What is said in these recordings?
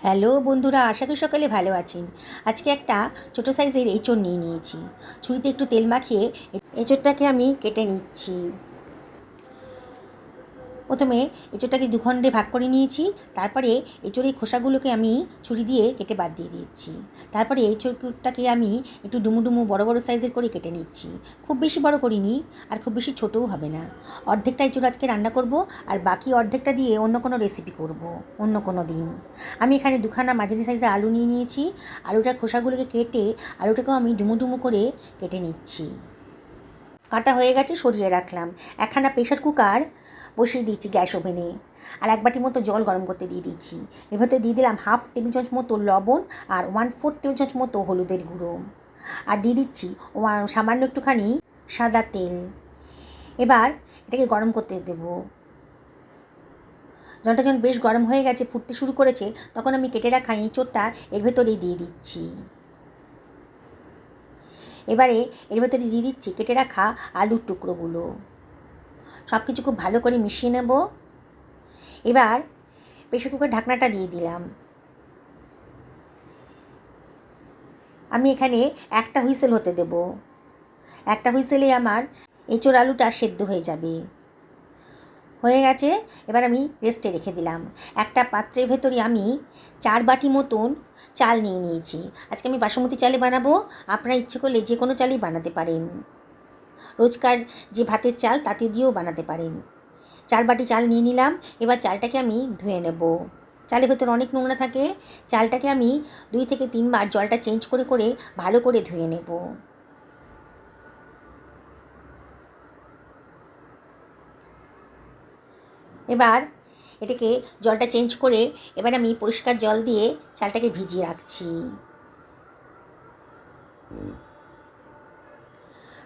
Hello বন্ধুরা, আশা করি সকালে ভালো আছেন। আজকে একটা ছোটো সাইজের এঁচোড় নিয়ে নিয়েছি। ছুরিতে একটু তেল মাখিয়ে এঁচোড়টাকে আমি কেটে নিচ্ছি। প্রথমে এঁচোড়টাকে দুখণ্ডে ভাগ করে নিয়েছি। তারপরে এঁচোড়ের খোসাগুলোকে আমি ছুরি দিয়ে কেটে বাদ দিয়ে দিচ্ছি। তারপরে এঁচোড়টাকে আমি একটু ডুমু ডুমু বড় বড় সাইজের করে কেটে নিচ্ছি। খুব বেশি বড় করিনি, আর খুব বেশি ছোটও হবে না। অর্ধেকটা এঁচোড় আজকে রান্না করব, আর বাকি অর্ধেকটা দিয়ে অন্য কোনো রেসিপি করব অন্য কোনো দিন। আমি এখানে দুখানা মাঝারি সাইজের আলু নিয়ে নিয়েছি। আলুটার খোসাগুলোকে কেটে আলুটাকেও আমি ডুমু ডুমু করে কেটে নিচ্ছি। কাটা হয়ে গেছে, সরিয়ে রাখলাম। একখানা প্রেশার কুকার বসিয়ে দিয়েছি গ্যাস ওভেনে, আর এক বাটি মতো জল গরম করতে দিয়ে দিচ্ছি। এর ভেতরে দিয়ে দিলাম 1/2 টেবিল চামচ মতো লবণ আর 1/4 টেবিল চামচ মতো হলুদের গুঁড়ো, আর দিয়ে দিচ্ছি সামান্য একটুখানি সাদা তেল। এবার এটাকে গরম করতে দেব। জলটা যখন বেশ গরম হয়ে গেছে, ফুটতে শুরু করেছে, তখন আমি কেটে রাখা এঁচোড়টা এর ভেতরেই দিয়ে দিচ্ছি। এবারে এর ভেতরে দিয়ে দিচ্ছি কেটে রাখা আলুর টুকরোগুলো। সব কিছু খুব ভালো করে মিশিয়ে নেব। এবার প্রেশার কুকার ঢাকনাটা দিয়ে দিলাম। আমি এখানে একটা হুইসেল হতে দেব। একটা হুইসেলে আমার এঁচোড় আলুটা সেদ্ধ হয়ে যাবে। হয়ে গেছে, এবার আমি রেস্টে রেখে দিলাম। একটা পাত্রের ভেতরে আমি 4 বাটি মতন চাল নিয়ে নিয়েছি। আজকে আমি বাসমতি চালে বানাবো। আপনারা ইচ্ছে করলে যে কোনো চালই বানাতে পারেন। রোজকার যে ভাতের চাল তাতে দিয়েও বানাতে পারেন। 4 বাটি চাল নিয়ে নিলাম। এবার চালটাকে আমি ধুয়ে নেব। চালের ভেতর অনেক নোংরা থাকে। চালটাকে আমি 2 থেকে 3 বার জলটা চেঞ্জ করে করে ভালো করে ধুয়ে নেব। এবার এটাকে জলটা চেঞ্জ করে এবার আমি পরিষ্কার জল দিয়ে চালটাকে ভিজিয়ে রাখছি।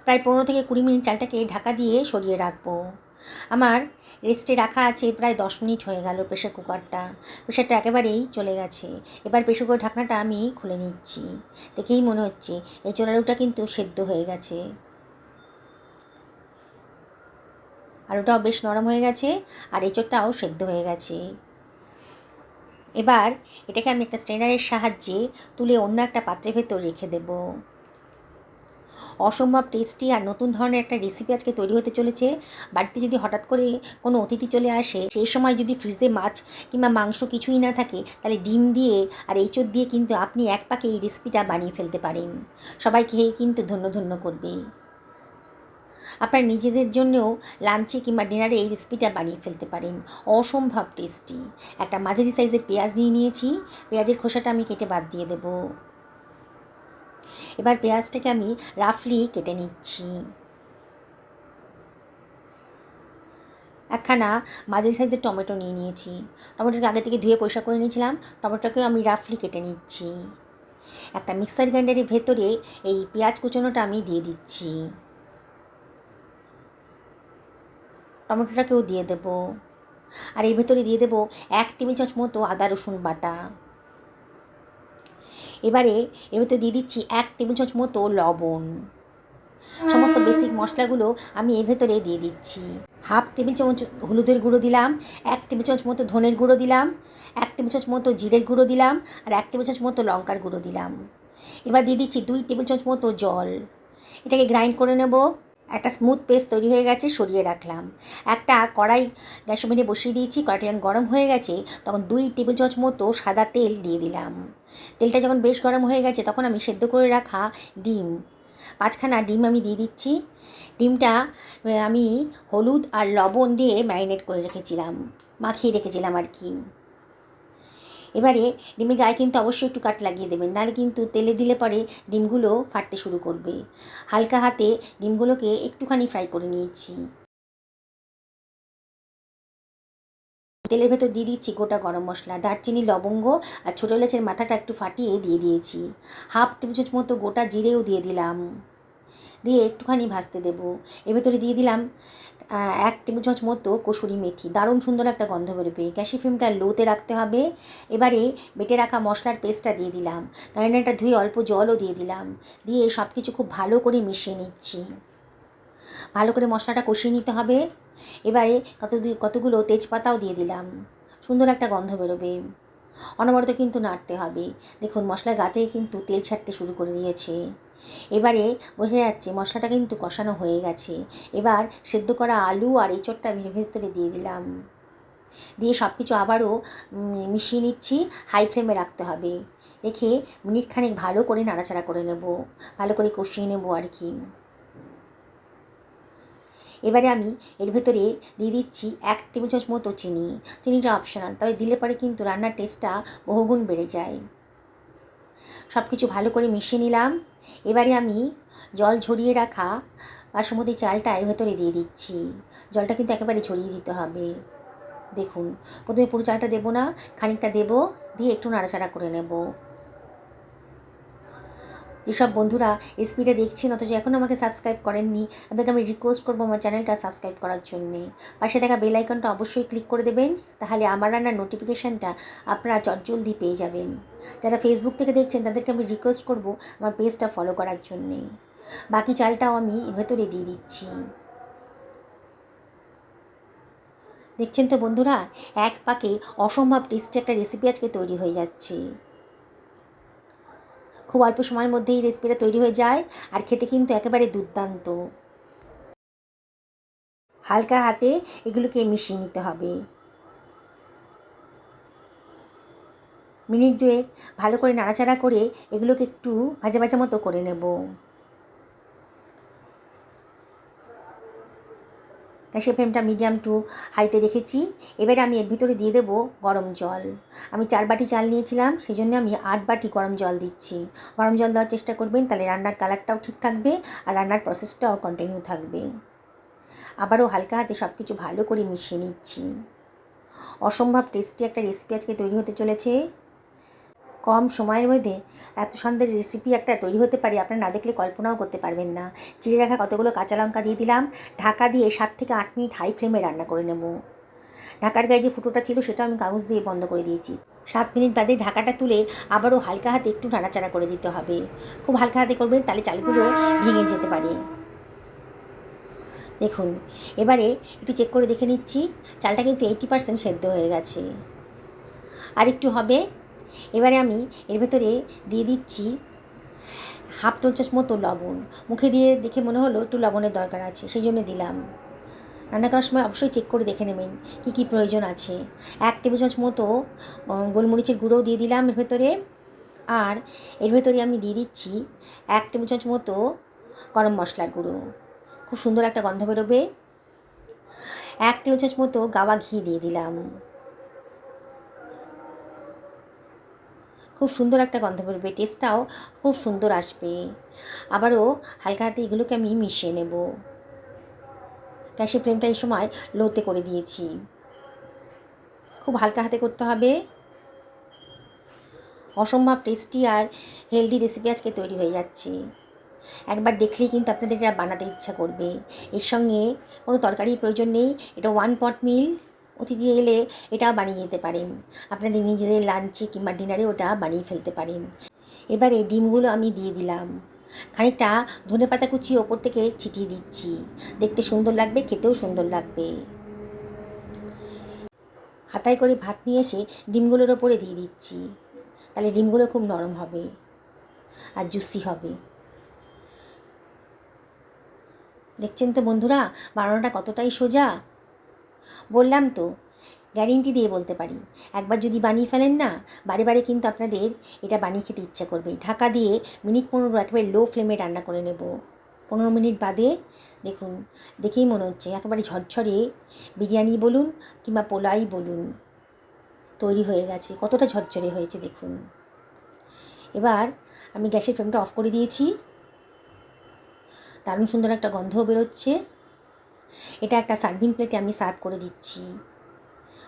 প্রায় 15 থেকে 20 মিনিট চালটাকে ঢাকা দিয়ে সরিয়ে রাখবো। আমার রেস্টে রাখা আছে প্রায় 10 মিনিট হয়ে গেল। প্রেশারটা একেবারেই চলে গেছে। এবার প্রেশার কুকার ঢাকনাটা আমি খুলে নিচ্ছি। দেখেই মনে হচ্ছে এঁচোড় আলুটা কিন্তু সেদ্ধ হয়ে গেছে। আলুটাও বেশ নরম হয়ে গেছে, আর এঁচোড়টাও সেদ্ধ হয়ে গেছে। এবার এটাকে আমি একটা স্ট্রেনারের সাহায্যে তুলে অন্য একটা পাত্রের ভেতর রেখে দেব। অসম্ভব টেস্টি আর নতুন ধরনের একটা রেসিপি আজকে তৈরি হতে চলেছে। বাড়িতে যদি হঠাৎ করে কোনো অতিথি চলে আসে, সেই সময় যদি ফ্রিজে মাছ কিংবা মাংস কিছুই না থাকে, তাহলে ডিম দিয়ে আর এঁচোড় দিয়ে কিন্তু আপনি এক পাকে এই রেসিপিটা বানিয়ে ফেলতে পারেন। সবাই খেয়ে কিন্তু ধন্য ধন্য করবে। আপনার নিজেদের জন্যও লাঞ্চে কিংবা ডিনারে এই রেসিপিটা বানিয়ে ফেলতে পারেন। অসম্ভব টেস্টি। একটা মাঝারি সাইজের পেঁয়াজ নিয়ে নিয়েছি। পেঁয়াজের খোসাটা আমি কেটে বাদ দিয়ে দেব। এবার পেঁয়াজটাকে আমি রাফলি কেটে নিচ্ছি। একখানা মাঝারি সাইজের টমেটো নিয়ে নিয়েছি। টমেটোকে আগে থেকে ধুয়ে পরিষ্কার করে নিয়েছিলাম। টমেটোকেও আমি রাফলি কেটে নিচ্ছি। একটা মিক্সার গ্রাইন্ডারের ভেতরে এই পেঁয়াজ কুচোনোটা আমি দিয়ে দিচ্ছি। টমেটোটাকেও দিয়ে দেব। আর এর ভেতরে দিয়ে দেব 1 টেবিল চামচ মতো আদা রসুন বাটা। এবারে এর ভেতরে দিয়ে দিচ্ছি 1 টেবিল চামচ মতো লবণ। সমস্ত বেসিক মশলাগুলো আমি এর ভেতরে দিয়ে দিচ্ছি। 1/2 টেবিল চামচ হলুদের গুঁড়ো দিলাম, 1 টেবিল চামচ মতো ধনের গুঁড়ো দিলাম, 1 টেবিল চামচ মতো জিরের গুঁড়ো দিলাম, আর 1 টেবিল চামচ মতো লঙ্কার গুঁড়ো দিলাম। এবার দিয়ে দিচ্ছি 2 টেবিল চামচ মতো জল। এটাকে গ্রাইন্ড করে নেব। একটা স্মুথ পেস্ট তৈরি হয়ে গেছে, সরিয়ে রাখলাম। একটা কড়াই গ্যাস ওভেনে বসিয়ে দিয়েছি। কড়াইটা যখন গরম হয়ে গেছে, তখন 2 টেবিল চামচ মতো সাদা তেল দিয়ে দিলাম। তেলটা যখন বেশ গরম হয়ে গেছে, তখন আমি সেদ্ধ করে রাখা ডিম 5খানা ডিম আমি দিয়ে দিচ্ছি। ডিমটা আমি হলুদ আর লবণ দিয়ে ম্যারিনেট করে রেখেছিলাম, মাখিয়ে রেখেছিলাম আর কি। এবারে ডিমের গায়ে কিন্তু অবশ্যই একটু কাট লাগিয়ে দেবেন, নাহলে কিন্তু তেলে দিলে পরে ডিমগুলো ফাটতে শুরু করবে। হালকা হাতে ডিমগুলোকে একটুখানি ফ্রাই করে নিয়েছি। তেলের ভেতর দিয়ে দিচ্ছি গোটা গরম মশলা, দারচিনি, লবঙ্গ আর ছোটো এলাচের মাথাটা একটু ফাটিয়ে দিয়ে দিয়েছি। 1/2 টেবিল চামচ মতো গোটা জিরেও দিয়ে দিলাম। দিয়ে একটুখানি ভাজতে দেবো। এর ভেতরে দিয়ে দিলাম 1 টেবিল চামচ মতো কসুরি মেথি। দারুণ সুন্দর একটা গন্ধ বেরোবে। গ্যাসের ফ্লেমটা লোতে রাখতে হবে। এবারে বেটে রাখা মশলার পেস্টটা দিয়ে দিলাম। নাড়াটা ধুয়ে অল্প জলও দিয়ে দিলাম। দিয়ে সব কিছু খুব ভালো করে মিশিয়ে নিচ্ছি। ভালো করে মশলাটা কষিয়ে নিতে হবে। এবারে কতগুলো তেজপাতাও দিয়ে দিলাম। সুন্দর একটা গন্ধ বেরোবে। অনবরত কিন্তু নাড়তে হবে। দেখুন মশলা গাতে কিন্তু তেল ছাড়তে শুরু করে দিয়েছে। এবারে বোঝা যাচ্ছে মশলাটা কিন্তু কষানো হয়ে গেছে। এবার সেদ্ধ করা আলু আর এঁচোড়টা আমি ভেতরে দিয়ে দিলাম। দিয়ে সব কিছু আবারও মিশিয়ে নিচ্ছি। হাই ফ্লেমে রাখতে হবে। রেখে মিনিট খানেক ভালো করে নাড়াচাড়া করে নেব, ভালো করে কষিয়ে নেব আর কি। এবারে আমি এর ভেতরে দিয়ে দিচ্ছি 1 টেবিল চামচ মতো চিনি। চিনিটা অপশনাল, তবে দিলে পরে কিন্তু রান্নার টেস্টটা বহুগুণ বেড়ে যায়। সব কিছু ভালো করে মিশিয়ে নিলাম। এবারে আমি জল ঝরিয়ে রাখা বাসমতি চালটা এর ভেতরে দিয়ে দিচ্ছি। জলটা কিন্তু একেবারে ঝরিয়ে দিতে হবে। দেখুন প্রথমে পুরো চালটা দেবো না, খানিকটা দেবো, দিয়ে একটু নাড়াচাড়া করে নেব। যেসব বন্ধুরা রেসিপিটা দেখছেন অথচ এখনও আমাকে সাবস্ক্রাইব করেননি, তাদেরকে আমি রিকোয়েস্ট করবো আমার চ্যানেলটা সাবস্ক্রাইব করার জন্যে। পাশে থাকা বেল আইকনটা অবশ্যই ক্লিক করে দেবেন, তাহলে আমার রান্নার নোটিফিকেশানটা আপনারা চটজলদি পেয়ে যাবেন। যারা ফেসবুক থেকে দেখছেন তাদেরকে আমি রিকোয়েস্ট করবো আমার পেজটা ফলো করার জন্যে। বাকি চালটাও আমি এর ভেতরে দিয়ে দিচ্ছি। দেখছেন তো বন্ধুরা, এক পাকে অসম্ভব টেস্টি একটা রেসিপি আজকে তৈরি হয়ে যাচ্ছে। খুব অল্প সময়ের মধ্যেই রেসিপিটা তৈরি হয়ে যায় আর খেতে কিন্তু একেবারে দুর্দান্ত। হালকা হাতে এগুলোকে মিশিয়ে নিতে হবে। মিনিট 2 ভালো করে নাড়াচাড়া করে এগুলোকে একটু ভাজা ভাজা মতো করে নেব। গ্যাসের ফ্লেমটা মিডিয়াম টু হাইতে রেখেছি। এবারে আমি এর ভিতরে দিয়ে দেবো গরম জল। আমি 4 বাটি চাল নিয়েছিলাম, সেই জন্য আমি 8 বাটি গরম জল দিচ্ছি। গরম জল দেওয়ার চেষ্টা করবেন, তাহলে রান্নার কালারটাও ঠিক থাকবে আর রান্নার প্রসেসটাও কন্টিনিউ থাকবে। আবারও হালকা হাতে সব কিছু ভালো করে মিশিয়ে নিচ্ছি। অসম্ভব টেস্টি একটা রেসিপি আজকে তৈরি হতে চলেছে। কম সময়ের মধ্যে এত সুন্দর রেসিপি একটা তৈরি হতে পারে আপনারা না দেখলে কল্পনাও করতে পারবেন না। চিড়ে রাখা কতগুলো কাঁচা লঙ্কা দিয়ে দিলাম। ঢাকা দিয়ে 7 থেকে 8 মিনিট হাই ফ্লেমে রান্না করে নেব। ঢাকার গায়ে যে ফুটোটা ছিল সেটা আমি কাগজ দিয়ে বন্ধ করে দিয়েছি। 7 মিনিট বাদে ঢাকাটা তুলে আবারও হালকা হাতে একটু নাড়াচাড়া করে দিতে হবে। খুব হালকা হাতে করবেন, তাহলে চালগুলো ভেঙে যেতে পারে। দেখুন এবারে একটু চেক করে দেখে নিচ্ছি, চালটা কিন্তু 80% সেদ্ধ হয়ে গেছে, আর একটু হবে। এবারে আমি এর ভেতরে দিয়ে দিচ্ছি হাফ টেবিল চামচ মতো লবণ। মুখে দিয়ে দেখে মনে হলো একটু লবণের দরকার আছে, সেই জন্য দিলাম। রান্না করার সময় অবশ্যই চেক করে দেখে নেবেন কী কী প্রয়োজন আছে। 1 টেবিল চামচ মতো গোলমরিচের গুঁড়োও দিয়ে দিলাম এর ভেতরে। আর এর ভেতরে আমি দিয়ে দিচ্ছি 1 টেবিল চামচ মতো গরম মশলার গুঁড়ো। খুব সুন্দর একটা গন্ধ বেরোবে। 1 টেবিল চামচ মতো গাওয়া ঘি দিয়ে দিলাম। খুব সুন্দর একটা গন্ধ বেরোবে, টেস্টটাও খুব সুন্দর আসবে। আবারও হালকা হাতে এগুলোকে আমি মিশিয়ে নেব। গ্যাসের ফ্লেমটা এই সময় লোতে করে দিয়েছি। খুব হালকা হাতে করতে হবে। অসম্ভব টেস্টি আর হেলদি রেসিপি আজকে তৈরি হয়ে যাচ্ছে। একবার দেখলেই কিন্তু আপনাদের এটা বানাতে ইচ্ছা করবে। এর সঙ্গে কোনো তরকারির প্রয়োজন নেই, এটা 1 পট মিল। অতিথি এলে এটা বানিয়ে নিতে পারেন, আপনাদের নিজেদের লাঞ্চে কিংবা ডিনারে ওটা বানিয়ে ফেলতে পারেন। এবারে ডিমগুলো আমি দিয়ে দিলাম। খানিকটা ধনেপাতা কুচি ওপর থেকে ছিটিয়ে দিচ্ছি, দেখতে সুন্দর লাগবে, খেতেও সুন্দর লাগবে। হাতায় করে ভাত নিয়ে এসে ডিমগুলোর ওপরে দিয়ে দিচ্ছি, তাহলে ডিমগুলো খুব নরম হবে আর জুসি হবে। দেখছেন তো বন্ধুরা বানানোটা কতটাই সোজা। বললাম তো, গ্যারেন্টি দিয়ে বলতে পারি, একবার যদি বানিয়ে ফেলেন না, বারে বারে কিন্তু আপনাদের এটা বানিয়ে খেতে ইচ্ছা করবে। ঢাকা দিয়ে মিনিট 15 একেবারে লো ফ্লেমে রান্না করে নেব। 15 মিনিট বাদে দেখুন, দেখেই মনে হচ্ছে একেবারে ঝরঝরে বিরিয়ানি বলুন কিংবা পোলাই বলুন তৈরি হয়ে গেছে। কতটা ঝরঝরে হয়েছে দেখুন। এবার আমি গ্যাসের ফ্লেমটা অফ করে দিয়েছি। দারুণ সুন্দর একটা গন্ধও বেরোচ্ছে। এটা একটা সার্ভিং প্লেটে আমি সার্ভ করে দিচ্ছি।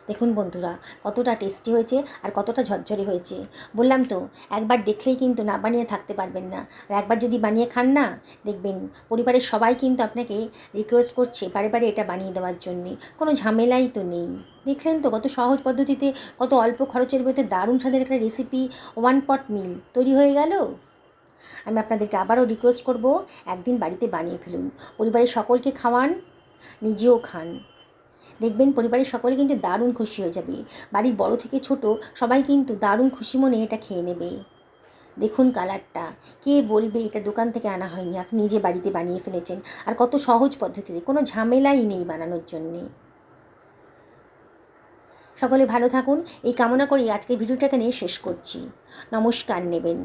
দেখুন বন্ধুরা কতটা টেস্টি হয়েছে আর কতটা ঝরঝরে হয়েছে। বললাম তো, একবার দেখলেই কিন্তু না বানিয়ে থাকতে পারবেন না। আর একবার যদি বানিয়ে খান না, দেখবেন পরিবারের সবাই কিন্তু আপনাকে রিকোয়েস্ট করছে বারে বারে এটা বানিয়ে দেওয়ার জন্যে। কোনো ঝামেলাই তো নেই। দেখলেন তো কত সহজ পদ্ধতিতে, কত অল্প খরচের ভেতরে দারুণ স্বাদের একটা রেসিপি 1 পট মিল তৈরি হয়ে গেল। আমি আপনাদেরকে আবারও রিকোয়েস্ট করব, একদিন বাড়িতে বানিয়ে ফেলুন, পরিবারের সকলকে খাওয়ান, নিজেও খান। দেখবেন পরিবারের সকলে কিন্তু দারুণ খুশি হয়ে যাবে। বাড়ির বড় থেকে ছোট সবাই কিন্তু দারুণ খুশি মনে এটা খেয়ে নেবে। দেখুন কালারটা, কে বলবে এটা দোকান থেকে আনা হয়নি, আপনি নিজে বাড়িতে বানিয়ে ফেলেছেন। আর কত সহজ পদ্ধতিতে, কোনো ঝামেলাই নেই বানানোর জন্যে। সকলে ভালো থাকুন এই কামনা করেই আজকের ভিডিওটা এখানে শেষ করছি। নমস্কার নেবেন।